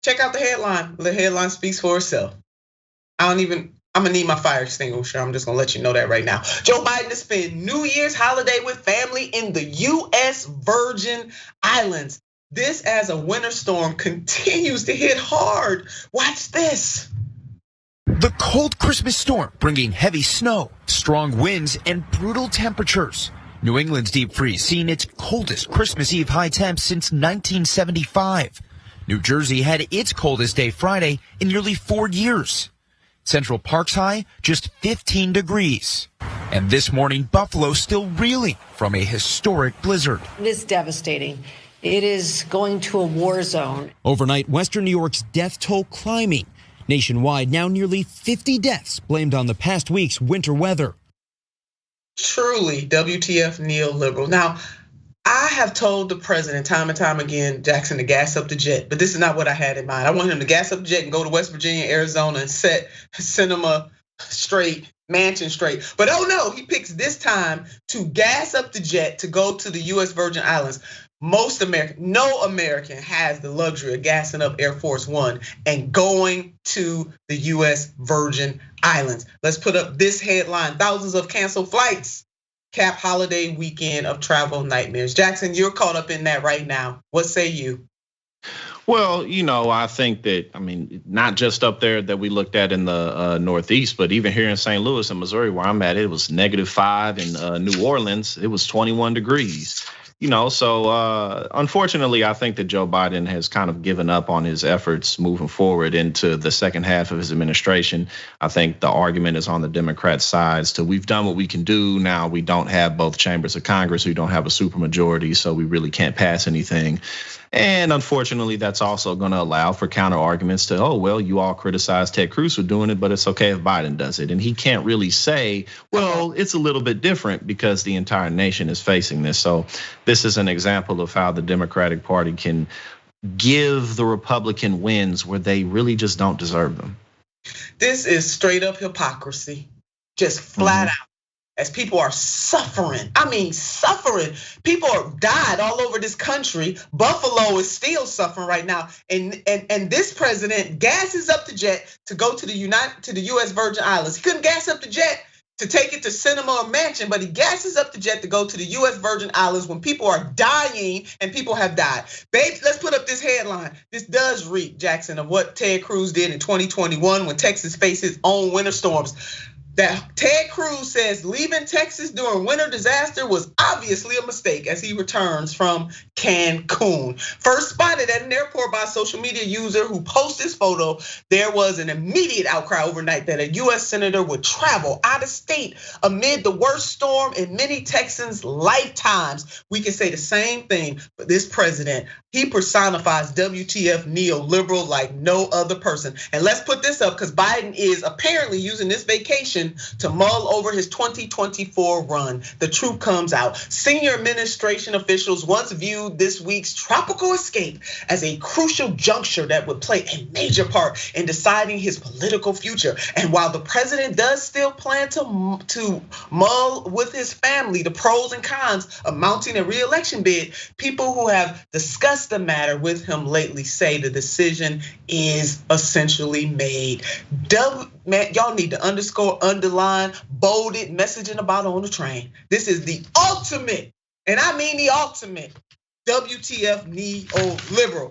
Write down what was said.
Check out the headline. The headline speaks for itself. I'm gonna need my fire extinguisher. I'm just gonna let you know that right now. Joe Biden to spend New Year's holiday with family in the US Virgin Islands. This as a winter storm continues to hit hard. Watch this. The cold Christmas storm bringing heavy snow, strong winds, and brutal temperatures. New England's deep freeze seeing its coldest Christmas Eve high temps since 1975. New Jersey had its coldest day Friday in nearly 4 years. Central Park's high just 15 degrees. And this morning, Buffalo still reeling from a historic blizzard. It is devastating. It is going to a war zone. Overnight, Western New York's death toll climbing. Nationwide, now nearly 50 deaths blamed on the past week's winter weather. Truly, WTF neoliberal. Now, I have told the president time and time again, Jackson, to gas up the jet, but this is not what I had in mind. I want him to gas up the jet and go to West Virginia, Arizona, and set cinema straight, mansion straight. But oh no, he picks this time to gas up the jet to go to the US Virgin Islands. No American has the luxury of gassing up Air Force One and going to the US Virgin Islands. Let's put up this headline: thousands of canceled flights cap holiday weekend of travel nightmares. Jackson, you're caught up in that right now. What say you? Well, I think that, not just up there that we looked at in the Northeast, but even here in St. Louis and Missouri, where I'm at, it was -5. In New Orleans, it was 21 degrees. So unfortunately, I think that Joe Biden has kind of given up on his efforts moving forward into the second half of his administration. I think the argument is on the Democrat side. So we've done what we can do. Now we don't have both chambers of Congress. We don't have a supermajority, so we really can't pass anything. And unfortunately, that's also going to allow for counter arguments to, oh, well, you all criticize Ted Cruz for doing it, but it's okay if Biden does it. And he can't really say, well, it's a little bit different because the entire nation is facing this. So this is an example of how the Democratic Party can give the Republican wins where they really just don't deserve them. This is straight up hypocrisy, just flat out. As people are suffering, suffering. People have died all over this country. Buffalo is still suffering right now, and this president gasses up the jet to go to the US Virgin Islands. He couldn't gas up the jet to take it to cinema or mansion, but he gasses up the jet to go to the US Virgin Islands when people are dying and people have died. Babe, let's put up this headline. This does reek, Jackson, of what Ted Cruz did in 2021 when Texas faced its own winter storms. That Ted Cruz says leaving Texas during winter disaster was obviously a mistake as he returns from Cancun. First spotted at an airport by a social media user who posted this photo, there was an immediate outcry overnight that a US senator would travel out of state amid the worst storm in many Texans' lifetimes. We can say the same thing for this president. He personifies WTF neoliberal like no other person. And let's put this up because Biden is apparently using this vacation to mull over his 2024 run. The truth comes out. Senior administration officials once viewed this week's tropical escape as a crucial juncture that would play a major part in deciding his political future. And while the president does still plan to mull with his family the pros and cons of mounting a re-election bid, people who have discussed the matter with him lately say the decision is essentially made. Man, y'all need to underline, bold it, message in the bottom on the train. This is the ultimate, and I mean the ultimate, WTF neoliberal.